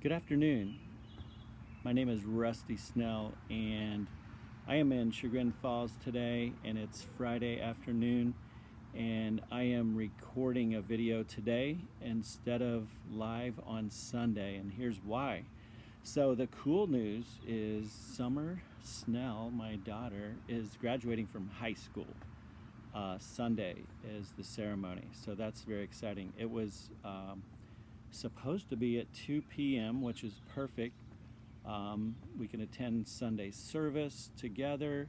Good afternoon. My name is Rusty Snell, and I am in Chagrin Falls today, and it's Friday afternoon, and I am recording a video today instead of live on Sunday, and here's why. So the cool news is Summer Snell, my daughter, is graduating from high school. Sunday is the ceremony, so that's very exciting. It was supposed to be at 2 p.m., which is perfect. We can attend Sunday service together,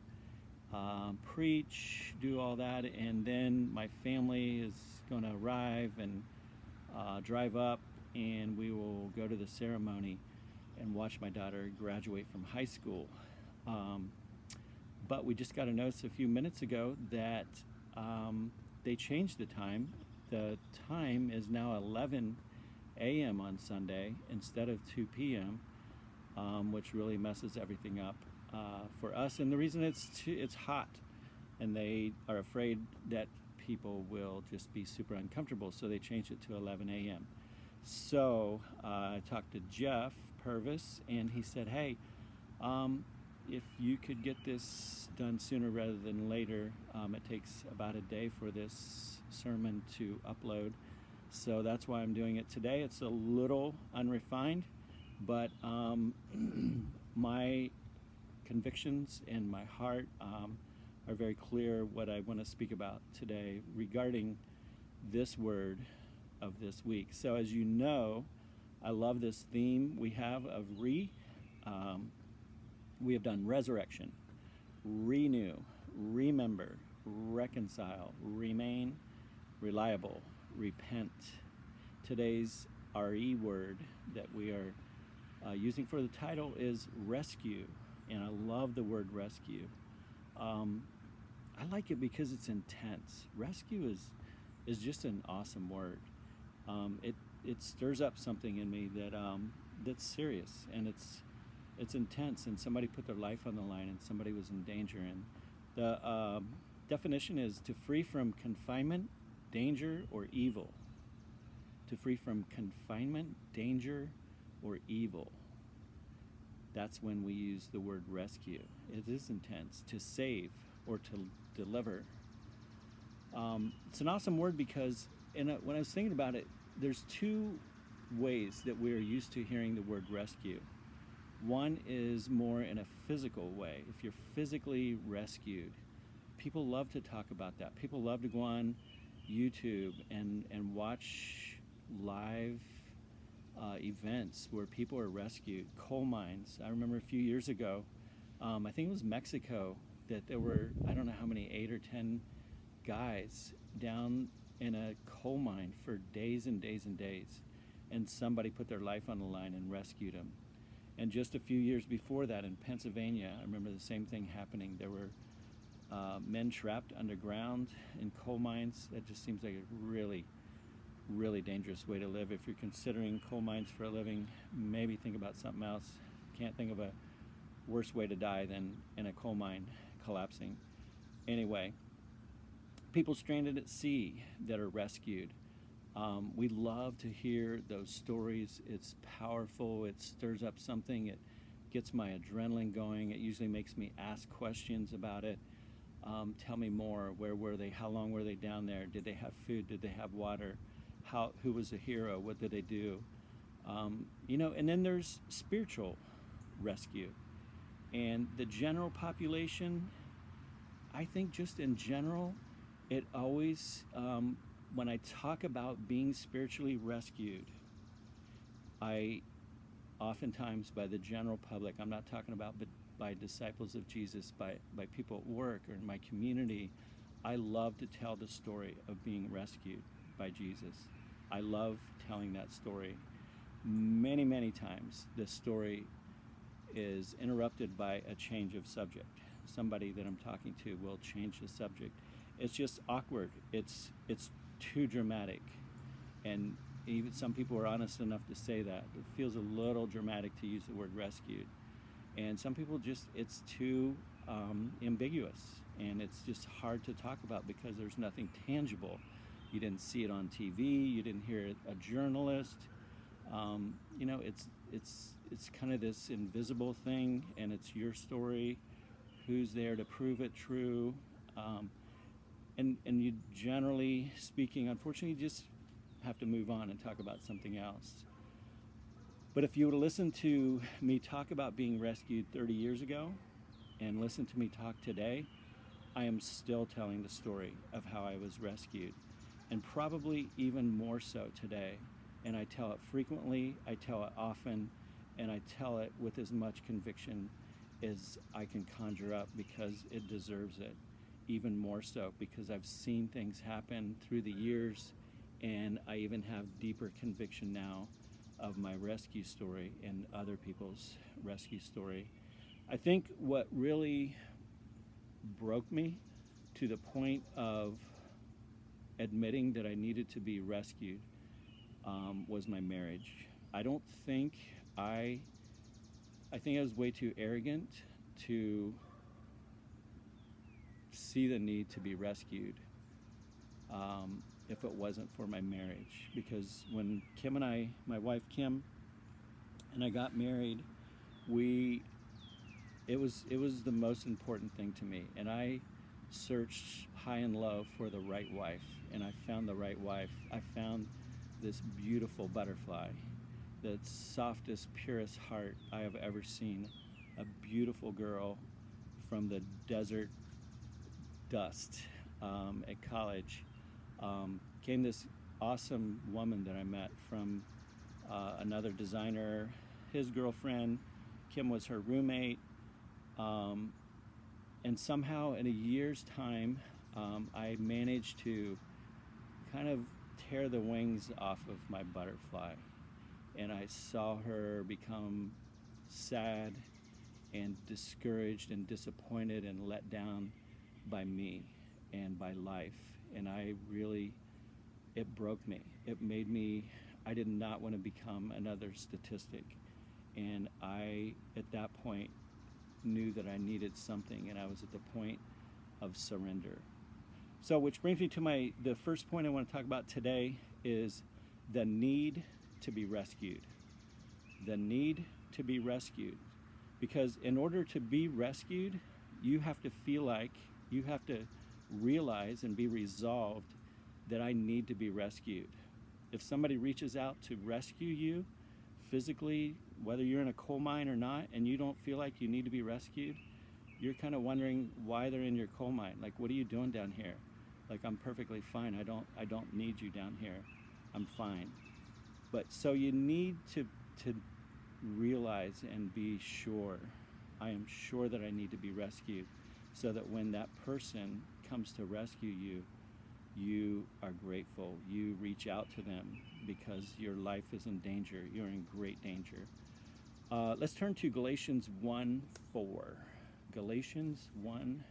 preach, do all that, and then my family is going to arrive and drive up, and we will go to the ceremony and watch my daughter graduate from high school. But we just got a notice a few minutes ago that they changed the time. The time is now 11 a.m. on Sunday instead of 2 p.m., which really messes everything up for us. And the reason it's hot, and they are afraid that people will just be super uncomfortable, so they changed it to 11 a.m. So I talked to Jeff Purvis, and he said, hey, if you could get this done sooner rather than later, it takes about a day for this sermon to upload. So that's why I'm doing it today. It's a little unrefined, but my convictions and my heart are very clear what I want to speak about today regarding this word of this week. So as you know, I love this theme we have of we have done resurrection, renew, remember, reconcile, remain, reliable, repent. Today's RE word that we are using for the title is rescue, and I love the word rescue. I like it because it's intense. Rescue is just an awesome word. It stirs up something in me that's serious, and it's intense, and somebody put their life on the line, and somebody was in danger. And the definition is to free from confinement, danger, or evil. To free from confinement, danger, or evil. That's when we use the word rescue. It is intense. To save or to deliver. It's an awesome word because when I was thinking about it, there's two ways that we're used to hearing the word rescue. One is more in a physical way. If you're physically rescued, people love to talk about that. People love to go on YouTube and watch live events where people are rescued. Coal mines. I remember a few years ago, I think it was Mexico, that there were, I don't know how many, 8 or 10 guys down in a coal mine for days and days and days, and somebody put their life on the line and rescued them. And just a few years before that in Pennsylvania, I remember the same thing happening. There were men trapped underground in coal mines. That just seems like a really, really dangerous way to live. If you're considering coal mines for a living, maybe think about something else. Can't think of a worse way to die than in a coal mine collapsing. Anyway, people stranded at sea that are rescued. We love to hear those stories. It's powerful. It stirs up something. It gets my adrenaline going. It usually makes me ask questions about it. Tell me more. Where were they? How long were they down there? Did they have food? Did they have water? Who was a hero? What did they do? And then there's spiritual rescue. And the general population, I think just in general, it always, when I talk about being spiritually rescued, I oftentimes, by the general public, I'm not talking about, but by disciples of Jesus, by people at work or in my community, I love to tell the story of being rescued by Jesus. I love telling that story. Many, many times the story is interrupted by a change of subject. Somebody that I'm talking to will change the subject. It's just awkward. It's too dramatic. And even some people are honest enough to say that. It feels a little dramatic to use the word rescued. And some people it's too ambiguous. And it's just hard to talk about because there's nothing tangible. You didn't see it on TV. You didn't hear a journalist It's kind of this invisible thing, and it's your story. Who's there to prove it true? And you, generally speaking, unfortunately, just have to move on and talk about something else. But if you were to listen to me talk about being rescued 30 years ago and listen to me talk today, I am still telling the story of how I was rescued, and probably even more so today. And I tell it frequently, I tell it often, and I tell it with as much conviction as I can conjure up, because it deserves it. Even more so because I've seen things happen through the years, and I even have deeper conviction now of my rescue story and other people's rescue story. I think what really broke me to the point of admitting that I needed to be rescued was my marriage. I think I was way too arrogant to see the need to be rescued if it wasn't for my marriage. Because when Kim and I, my wife Kim, and I got married, it was the most important thing to me. And I searched high and low for the right wife, and I found the right wife. I found this beautiful butterfly, the softest, purest heart I have ever seen. A beautiful girl from the desert dust at college. Came this awesome woman that I met from another designer, his girlfriend. Kim was her roommate. And somehow in a year's time, I managed to kind of tear the wings off of my butterfly. And I saw her become sad and discouraged and disappointed and let down by me and by life. And it broke me. It made me, I did not want to become another statistic. And I, at that point, knew that I needed something, and I was at the point of surrender. So, which brings me to the first point I want to talk about today is the need to be rescued. The need to be rescued. Because in order to be rescued, you have to feel like, you have to realize and be resolved that I need to be rescued. If somebody reaches out to rescue you physically, whether you're in a coal mine or not, and you don't feel like you need to be rescued, you're kind of wondering why they're in your coal mine. Like, what are you doing down here? Like, I'm perfectly fine. I don't need you down here. I'm fine. But so you need to realize and be sure, I am sure that I need to be rescued, so that when that person comes to rescue you, you are grateful. You reach out to them because your life is in danger. You're in great danger. Let's turn to Galatians 1:4. Galatians 1.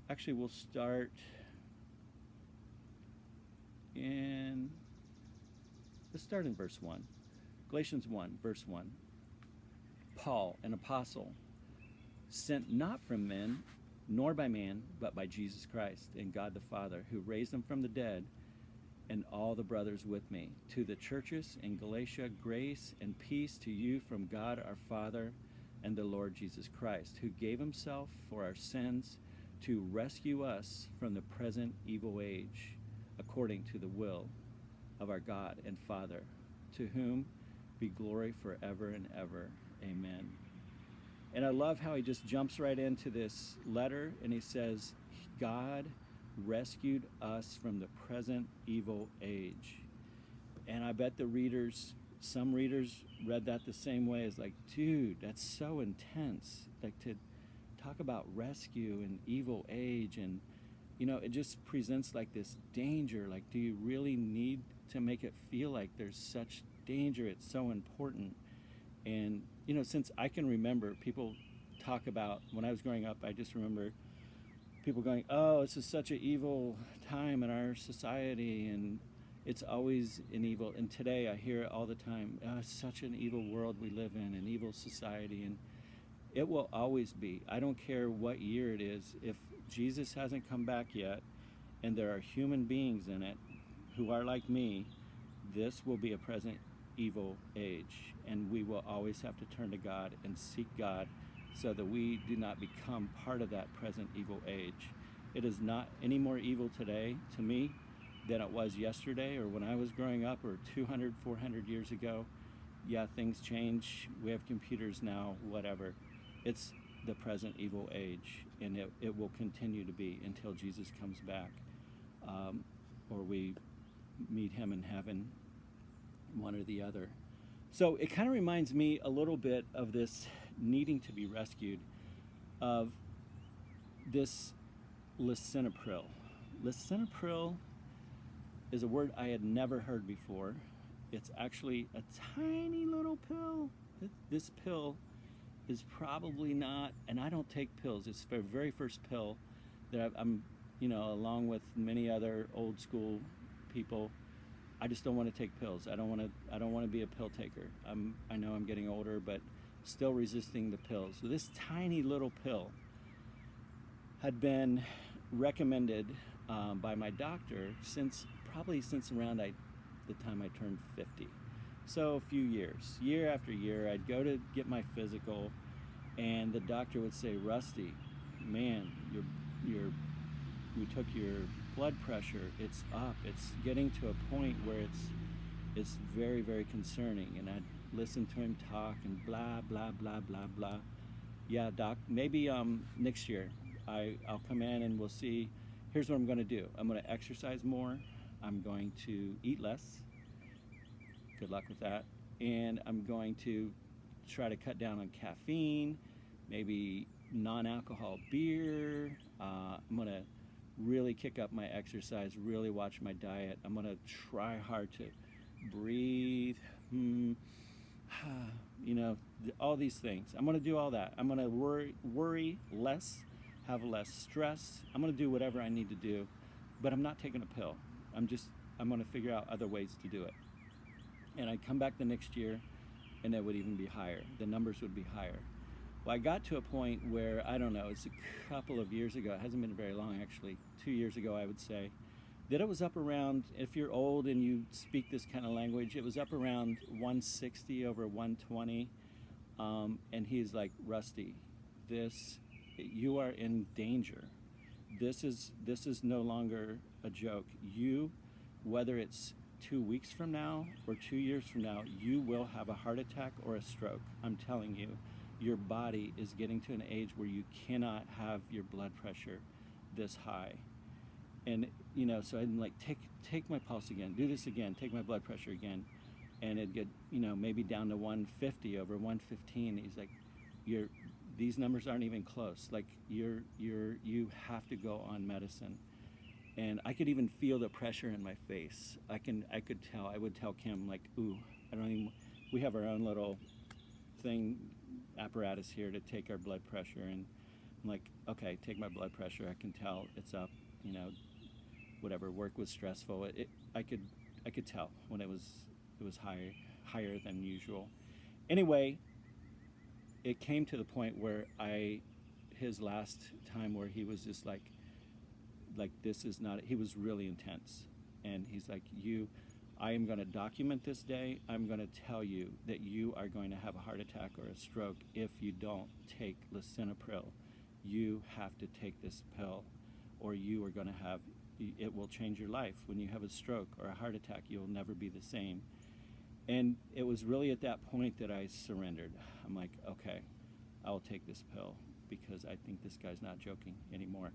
Actually, we'll start in, let's start in verse 1. Galatians 1, verse 1. Paul, an apostle, sent not from men, nor by man, but by Jesus Christ and God the Father, who raised him from the dead, and all the brothers with me. To the churches in Galatia, grace and peace to you from God our Father and the Lord Jesus Christ, who gave himself for our sins to rescue us from the present evil age, according to the will of our God and Father, to whom be glory forever and ever. Amen. And I love how he just jumps right into this letter, and he says, God rescued us from the present evil age. And I bet some readers read that the same way, as like, dude, that's so intense. Like, to talk about rescue and evil age, and it just presents like this danger. Like, do you really need to make it feel like there's such danger? It's so important. And since I can remember, people talk about, when I was growing up, I just remember people going, oh, this is such an evil time in our society, and it's always an evil. And today I hear it all the time, oh, it's such an evil world we live in, an evil society. And it will always be. I don't care what year it is. If Jesus hasn't come back yet, and there are human beings in it who are like me, This will be a present evil age, and we will always have to turn to God and seek God so that we do not become part of that present evil age. It is not any more evil today to me than it was yesterday or when I was growing up or 200, 400 years ago. Yeah, things change. We have computers now, whatever. It's the present evil age, and it will continue to be until Jesus comes back, or we meet him in heaven, one or the other. So it kind of reminds me a little bit of this needing to be rescued, of this lisinopril. Lisinopril is a word I had never heard before. It's actually a tiny little pill. This pill is probably not, and I don't take pills. It's the very first pill that I'm, along with many other old school people, I just don't want to take pills. I don't want to be a pill taker. I know I'm getting older, but still resisting the pills. So this tiny little pill had been recommended by my doctor since around the time I turned 50. So a few years, year after year, I'd go to get my physical, and the doctor would say, "Rusty, man, we took your blood pressure. It's up. It's getting to a point where it's very, very concerning." And I'd listen to him talk and blah blah blah blah blah. Yeah, doc, maybe next year I'll come in and we'll see. Here's what I'm going to do. I'm going to exercise more. I'm going to eat less. Good luck with that. And I'm going to try to cut down on caffeine, maybe non-alcohol beer. I'm going to really kick up my exercise, really watch my diet. I'm going to try hard to breathe, all these things. I'm going to do all that. I'm going to worry less, have less stress. I'm going to do whatever I need to do, but I'm not taking a pill. I'm going to figure out other ways to do it. And I'd come back the next year, and it would even be higher. The numbers would be higher. Well, I got to a point where, I don't know, it's a couple of years ago. It hasn't been very long, actually. 2 years ago, I would say, that it was up around, if you're old and you speak this kind of language, it was up around 160 over 120. And he's like, "Rusty, you are in danger. This is no longer a joke. Whether it's 2 weeks from now or 2 years from now, you will have a heart attack or a stroke. I'm telling you, your body is getting to an age where you cannot have your blood pressure this high." And, so I'd like, take my pulse again, do this again, take my blood pressure again. And it'd get, maybe down to 150 over 115. He's like, these numbers aren't even close. Like, you have to go on medicine. And I could even feel the pressure in my face. I could tell. I would tell Kim, like, "Ooh, we have our own little apparatus here to take our blood pressure." And I'm like, "Okay, take my blood pressure. I can tell it's up. Whatever. Work was stressful. I could tell when it was higher than usual." Anyway, it came to the point where his last time where he was just like this is not, he was really intense. And he's like, I am going to document this day. I'm going to tell you that you are going to have a heart attack or a stroke if you don't take lisinopril. You have to take this pill, or you are going to have, it will change your life. When you have a stroke or a heart attack, you'll never be the same. And it was really at that point that I surrendered. I'm like, okay, I will take this pill because I think this guy's not joking anymore.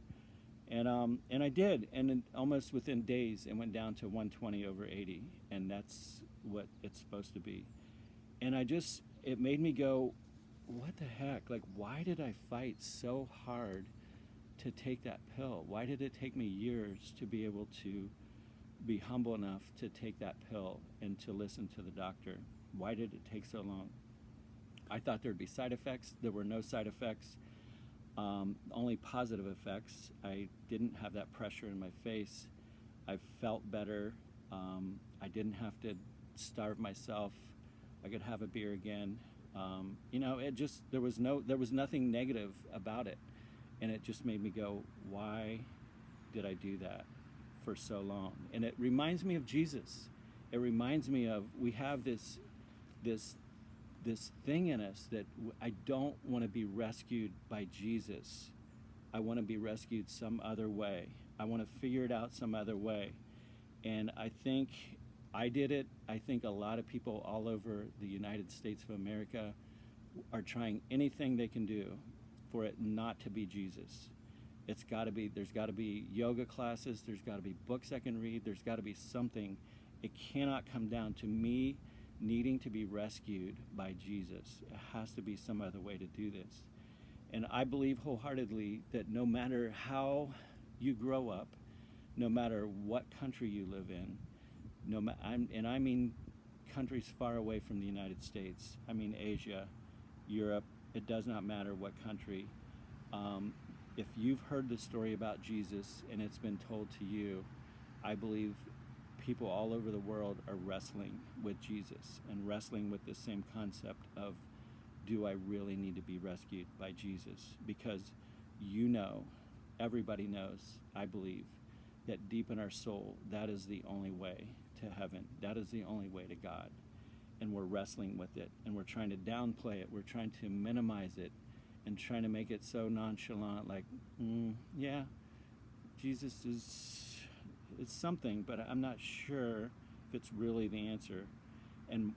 And I did, and then almost within days, it went down to 120 over 80, and that's what it's supposed to be. And it made me go, what the heck? Like, why did I fight so hard to take that pill? Why did it take me years to be able to be humble enough to take that pill and to listen to the doctor? Why did it take so long? I thought there'd be side effects. There were no side effects. Only positive effects. I didn't have that pressure in my face. I felt better. I didn't have to starve myself. I could have a beer again. There was nothing negative about it. And it just made me go, why did I do that for so long? And it reminds me of Jesus. it reminds me of, we have this thing in us that I don't want to be rescued by Jesus. I want to be rescued some other way. I want to figure it out some other way. And I think I did it. I think a lot of people all over the United States of America are trying anything they can do for it not to be Jesus. There's got to be yoga classes, there's got to be books I can read, there's got to be something. It cannot come down to me needing to be rescued by Jesus. It has to be some other way to do this. And I believe wholeheartedly that no matter how you grow up, no matter what country you live in, I mean countries far away from the United States, I mean Asia, Europe, it does not matter what country. If you've heard the story about Jesus and it's been told to you, I believe people all over the world are wrestling with Jesus and wrestling with the same concept of, do I really need to be rescued by Jesus? Because everybody knows, I believe, that deep in our soul, that is the only way to heaven. That is the only way to God. And we're wrestling with it, and we're trying to downplay it. We're trying to minimize it and trying to make it so nonchalant, like, yeah, Jesus it's something, but I'm not sure if it's really the answer. And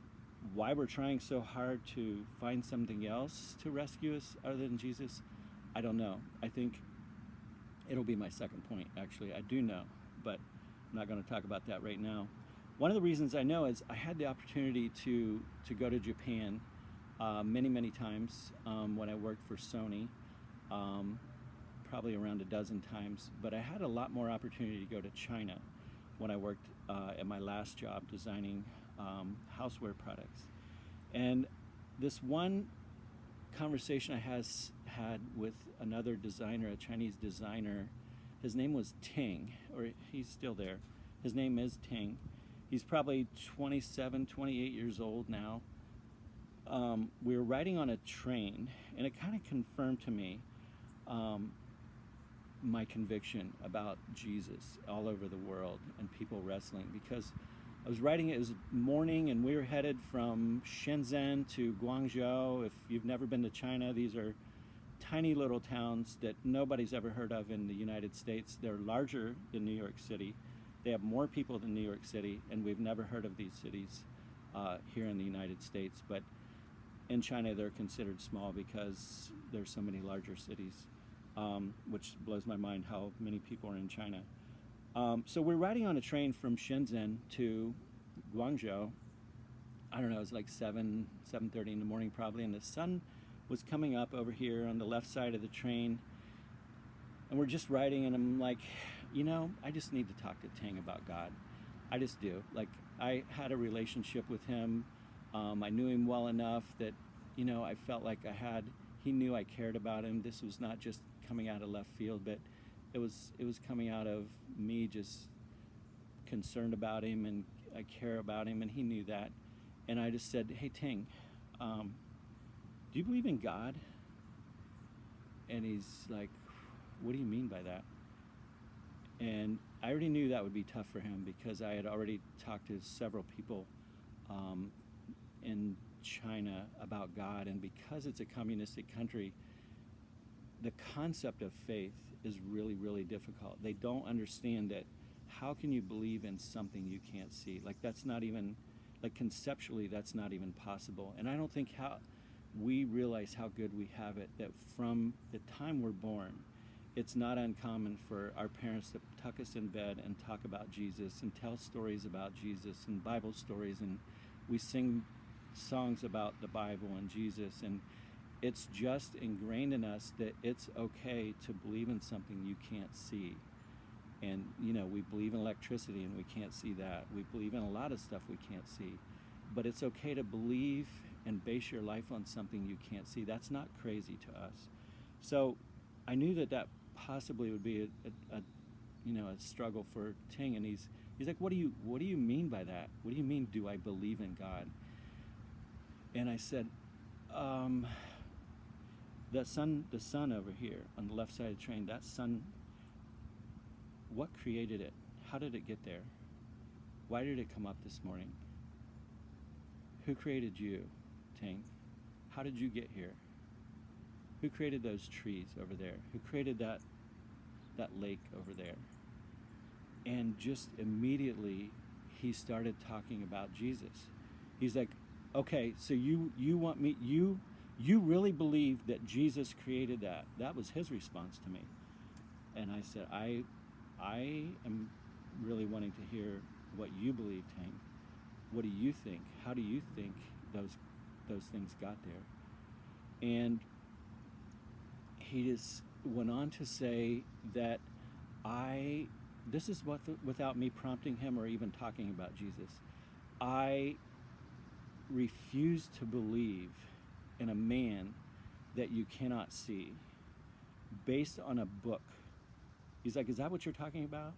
why we're trying so hard to find something else to rescue us other than Jesus, I don't know. I think it'll be my second point, actually. I do know, but I'm not going to talk about that right now. One of the reasons I know is I had the opportunity to go to Japan many times when I worked for Sony, probably around a dozen times, but I had a lot more opportunity to go to China when I worked at my last job designing houseware products. And this one conversation I had with another designer, a Chinese designer, his name was Ting, or he's still there. His name is Ting. He's probably 27, 28 years old now. We were riding on a train, and it kind of confirmed to me my conviction about Jesus all over the world and people wrestling, because I was riding, it was morning, and we were headed from Shenzhen to Guangzhou. If you've never been to China, these are tiny little towns that nobody's ever heard of in the United States. They're larger than New York City. They have more people than New York City, and we've never heard of these cities here in the United States. But in China, they're considered small because there's so many larger cities, which blows my mind how many people are in China. So we're riding on a train from Shenzhen to Guangzhou. I don't know, it was like 7:30 in the morning probably, and the sun was coming up over here on the left side of the train. And we're just riding, and I'm like, I just need to talk to Ting about God. I just do. Like, I had a relationship with him. I knew him well enough that, I felt like he knew I cared about him. This was not just coming out of left field, but it was coming out of me just concerned about him, and I care about him, and he knew that. And I just said, hey, Ting, do you believe in God? And he's like, what do you mean by that? And I already knew that would be tough for him, because I had already talked to several people in China about God, and because it's a communistic country, the concept of faith is really, really difficult. They don't understand that. How can you believe in something you can't see? Like, that's not even, like, conceptually, that's not even possible. And I don't think how we realize how good we have it, that from the time we're born, it's not uncommon for our parents to tuck us in bed and talk about Jesus and tell stories about Jesus and Bible stories, and we sing songs about the Bible and Jesus, and it's just ingrained in us that it's okay to believe in something you can't see. And, we believe in electricity, and we can't see that. We believe in a lot of stuff we can't see. But it's okay to believe and base your life on something you can't see. That's not crazy to us. So I knew that possibly would be a struggle for Ting, and he's like, what do you mean by that? What do you mean, do I believe in God? And I said, the sun over here on the left side of the train, that sun, what created it? How did it get there? Why did it come up this morning? Who created you, Ting? How did you get here? Who created those trees over there? Who created that lake over there? And just immediately he started talking about Jesus. He's like, okay, so you want me, you really believe that Jesus created that? That was his response to me. And I said, I am really wanting to hear what you believe, Ting. What do you think? How do you think those things got there? And he just went on to say that this is without me prompting him or even talking about Jesus, I refuse to believe in a man that you cannot see based on a book. He's like, is that what you're talking about?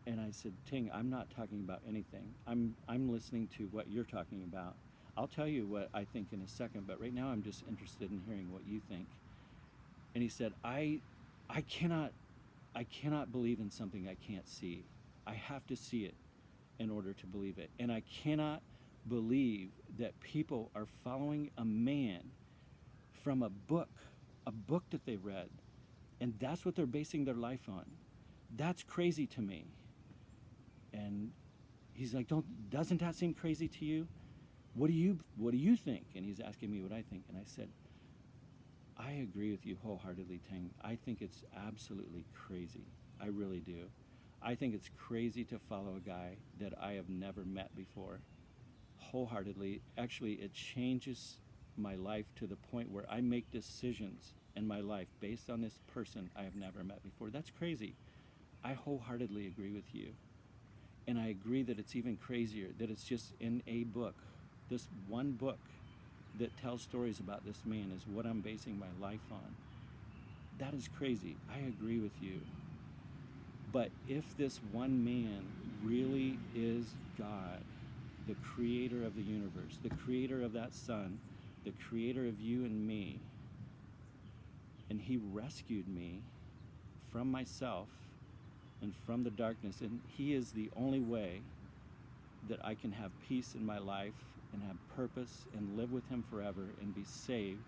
And I said, Ting, I'm not talking about anything. I'm listening to what you're talking about. I'll tell you what I think in a second, but right now I'm just interested in hearing what you think. And he said, I cannot believe in something I can't see. I have to see it in order to believe it. And I cannot believe that people are following a man from a book that they read, and that's what they're basing their life on. That's crazy to me. And he's like, doesn't that seem crazy to you? What do you think? And he's asking me what I think. And I said, I agree with you wholeheartedly, Ting. I think it's absolutely crazy. I really do. I think it's crazy to follow a guy that I have never met before. Wholeheartedly. Actually, it changes my life to the point where I make decisions in my life based on this person I have never met before. That's crazy. I wholeheartedly agree with you. And I agree that it's even crazier that it's just in a book. This one book that tells stories about this man is what I'm basing my life on. That is crazy. I agree with you. But if this one man really is God, the creator of the universe, the creator of that sun, the creator of you and me, and he rescued me from myself and from the darkness, and he is the only way that I can have peace in my life and have purpose and live with him forever and be saved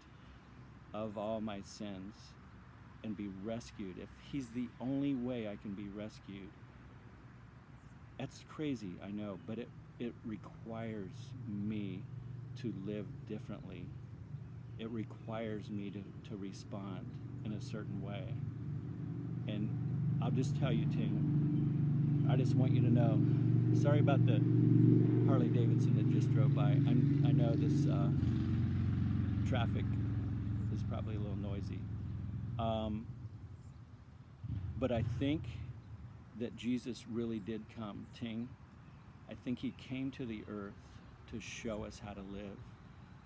of all my sins and be rescued. If he's the only way I can be rescued, that's crazy, I know, but it requires me to live differently. It requires me to respond in a certain way. And I'll just tell you, Ting, I just want you to know, sorry about the Harley Davidson that just drove by. I know this traffic is probably a little noisy. But I think that Jesus really did come, Ting. I think he came to the earth to show us how to live.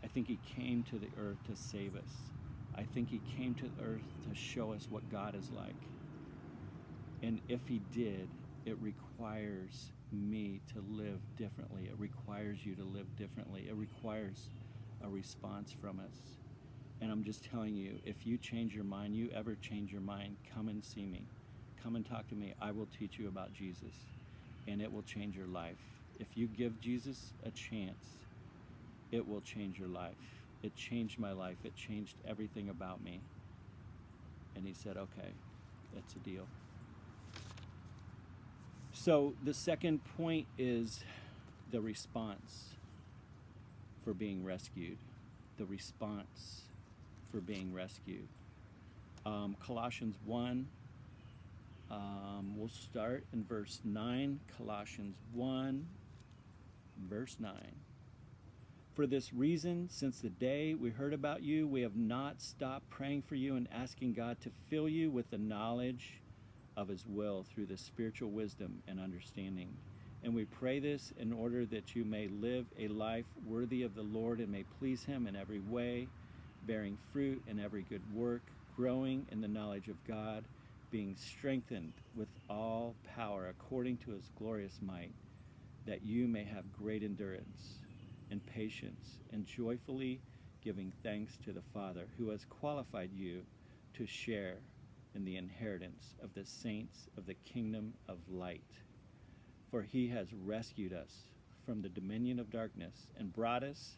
I think he came to the earth to save us. I think he came to the earth to show us what God is like. And if he did, it requires me to live differently. It requires you to live differently. It requires a response from us. And I'm just telling you, if you change your mind, you ever change your mind, come and see me. Come and talk to me. I will teach you about Jesus, and it will change your life. If you give Jesus a chance, it will change your life. It changed my life. It changed everything about me. And he said, okay, that's a deal. So the second point is the response for being rescued. The response for being rescued. Colossians 1, we'll start in verse 9. Colossians 1, verse 9. For this reason, since the day we heard about you, we have not stopped praying for you and asking God to fill you with the knowledge of his will through the spiritual wisdom and understanding. And we pray this in order that you may live a life worthy of the Lord and may please him in every way, bearing fruit in every good work, growing in the knowledge of God, being strengthened with all power according to his glorious might, that you may have great endurance and patience, and joyfully giving thanks to the Father who has qualified you to share in the inheritance of the saints of the kingdom of light. For he has rescued us from the dominion of darkness and brought us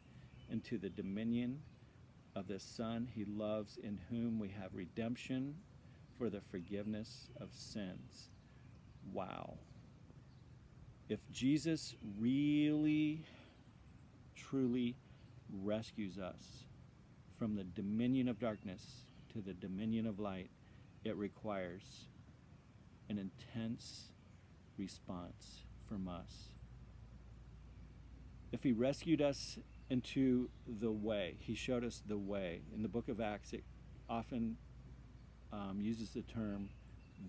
into the dominion of the Son he loves, in whom we have redemption for the forgiveness of sins. Wow. If Jesus really, truly rescues us from the dominion of darkness to the dominion of light, it requires an intense response from us. If he rescued us into the way, he showed us the way. In the book of Acts, it often uses the term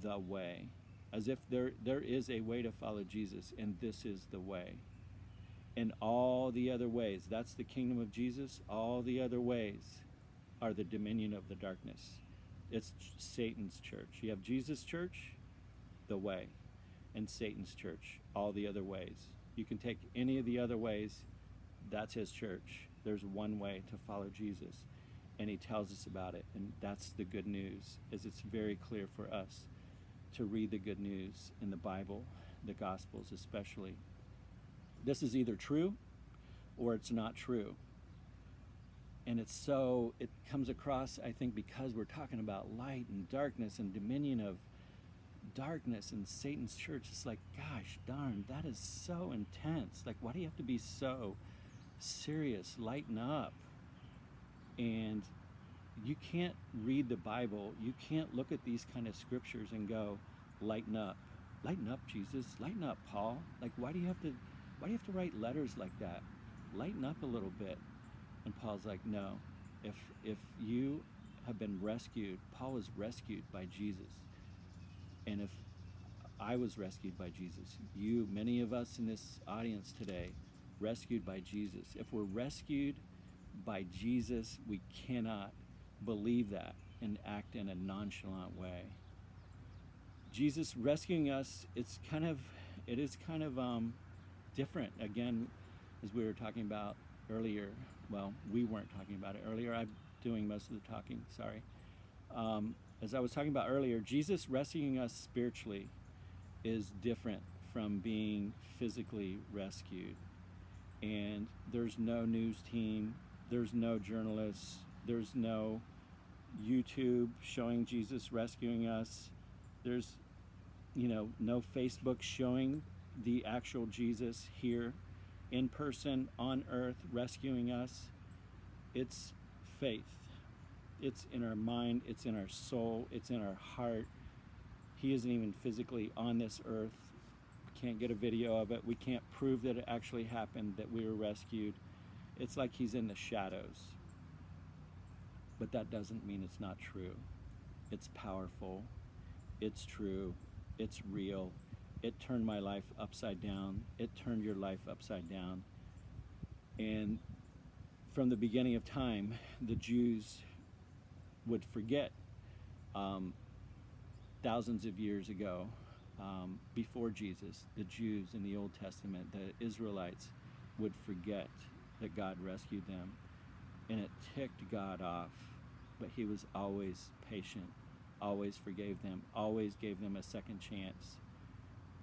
the way, as if there is a way to follow Jesus, and this is the way. And all the other ways, that's the kingdom of Jesus, all the other ways are the dominion of the darkness. It's Satan's church. You have Jesus' church, the way, and Satan's church, all the other ways. You can take any of the other ways, that's his church. There's one way to follow Jesus, and he tells us about it, and that's the good news, is it's very clear for us to read the good news in the Bible, the Gospels especially. This is either true or it's not true. And it comes across, I think, because we're talking about light and darkness and dominion of darkness and Satan's church. It's like, gosh darn, that is so intense. Like, why do you have to be so serious? Lighten up. And you can't read the Bible, you can't look at these kind of scriptures and go, lighten up. Lighten up, Jesus. Lighten up, Paul. Like, why do you have to write letters like that? Lighten up a little bit. And Paul's like, no. If you have been rescued, Paul was rescued by Jesus. And if I was rescued by Jesus, many of us in this audience today, rescued by Jesus. If we're rescued by Jesus, we cannot believe that and act in a nonchalant way. Jesus rescuing us, it is kind of different. Again, as we were talking about earlier, well, we weren't talking about it earlier. I'm doing most of the talking, sorry. As I was talking about earlier, Jesus rescuing us spiritually is different from being physically rescued. And there's no news team, there's no journalists, there's no YouTube showing Jesus rescuing us. There's, no Facebook showing the actual Jesus here in person on earth rescuing us. It's faith. It's in our mind, it's in our soul, it's in our heart. He isn't even physically on this earth. We can't get a video of it. We can't prove that it actually happened, that we were rescued. It's like he's in the shadows. But that doesn't mean it's not true. It's powerful. It's true. It's real. It turned my life upside down. It turned your life upside down. And from the beginning of time, the Jews would forget thousands of years ago, before Jesus, the Jews in the Old Testament, the Israelites would forget that God rescued them. And it ticked God off. But he was always patient, always forgave them, always gave them a second chance,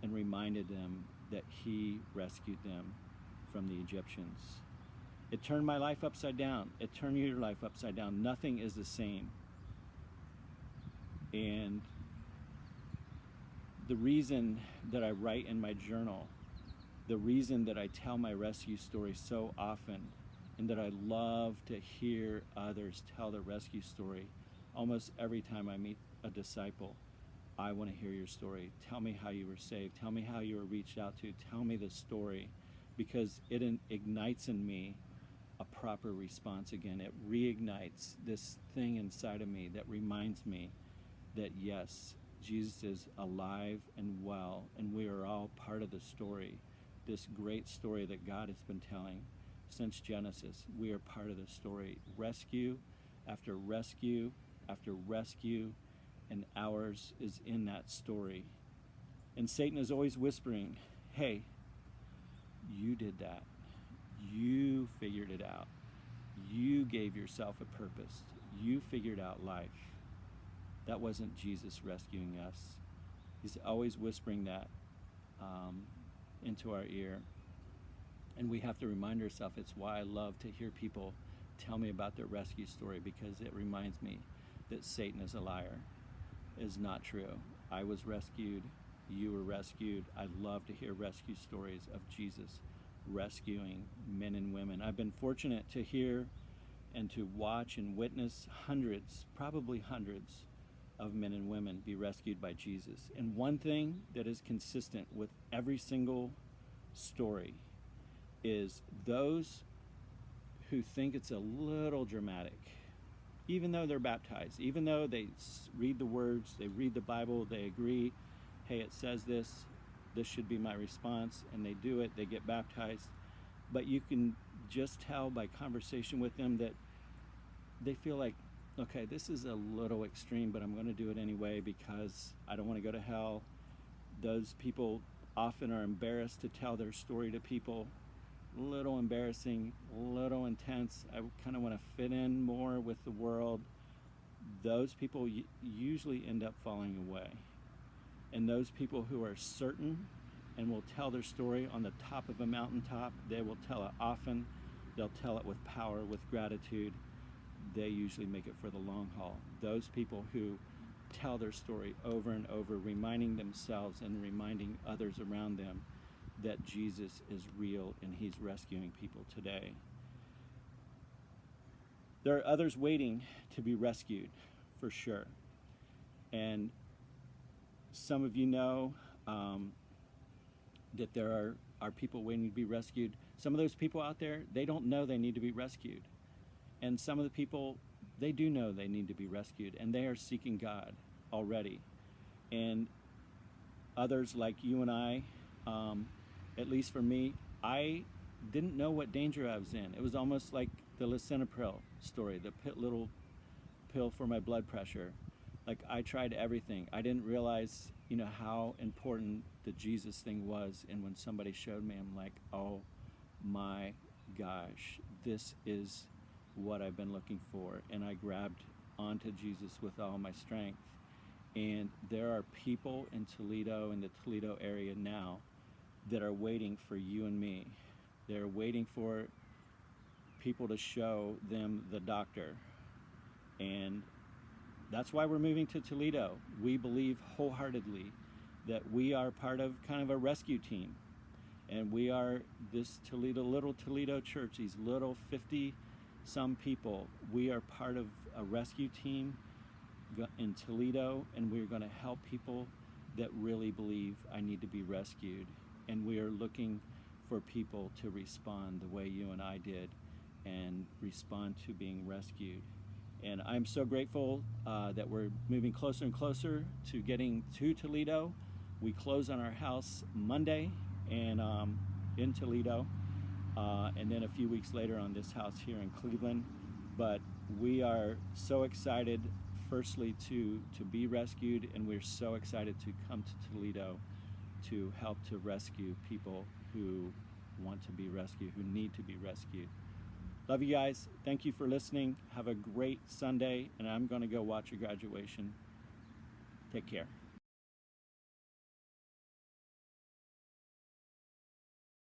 and reminded them that he rescued them from the Egyptians. It turned my life upside down. It turned your life upside down. Nothing is the same. And the reason that I write in my journal, the reason that I tell my rescue story so often, and that I love to hear others tell the rescue story almost every time I meet a disciple, I want to hear your story. Tell me how you were saved. Tell me how you were reached out to. Tell me the story, because it ignites in me a proper response again. It reignites this thing inside of me that reminds me that yes, Jesus is alive and well, and we are all part of the story, this great story that God has been telling since Genesis. We are part of the story. Rescue after rescue after rescue, and ours is in that story. And Satan is always whispering, hey, you did that. You figured it out. You gave yourself a purpose. You figured out life. That wasn't Jesus rescuing us. He's always whispering that. into our ear. And we have to remind ourselves, it's why I love to hear people tell me about their rescue story, because it reminds me that Satan is a liar. It is not true. I was rescued. You were rescued. I love to hear rescue stories of Jesus rescuing men and women. I've been fortunate to hear and to watch and witness hundreds, probably hundreds, of men and women be rescued by Jesus. And one thing that is consistent with every single story is those who think it's a little dramatic, even though they're baptized, even though they read the words, they read the Bible, they agree, hey, it says this should be my response, and they do it, they get baptized. But you can just tell by conversation with them that they feel like, okay, this is a little extreme, but I'm going to do it anyway because I don't want to go to hell. Those people often are embarrassed to tell their story to people. A little embarrassing, a little intense. I kind of want to fit in more with the world. Those people usually end up falling away. And those people who are certain and will tell their story on the top of a mountaintop, they will tell it often. They'll tell it with power, with gratitude. They usually make it for the long haul. Those people who tell their story over and over, reminding themselves and reminding others around them that Jesus is real and he's rescuing people today. There are others waiting to be rescued, for sure. And some of you know that there are people waiting to be rescued. Some of those people out there, they don't know they need to be rescued. And some of the people, they do know they need to be rescued, and they are seeking God already. And others like you and I, at least for me, I didn't know what danger I was in. It was almost like the lisinopril story, the little pill for my blood pressure. Like, I tried everything. I didn't realize, how important the Jesus thing was. And when somebody showed me, I'm like, oh my gosh, this is what I've been looking for. And I grabbed onto Jesus with all my strength. And there are people in Toledo, in the Toledo area now, that are waiting for you and me. They're waiting for people to show them the doctor. And that's why we're moving to Toledo. We believe wholeheartedly that we are part of kind of a rescue team. And we are this little Toledo church, these little 50-some people. We are part of a rescue team in Toledo, and we're going to help people that really believe I need to be rescued. And we are looking for people to respond the way you and I did and respond to being rescued. And I'm so grateful that we're moving closer and closer to getting to Toledo. We close on our house Monday and in Toledo, and then a few weeks later on this house here in Cleveland. But we are so excited, firstly, to be rescued, and we're so excited to come to Toledo to help to rescue people who want to be rescued, who need to be rescued. Love you guys. Thank you for listening. Have a great Sunday, and I'm going to go watch your graduation. Take care.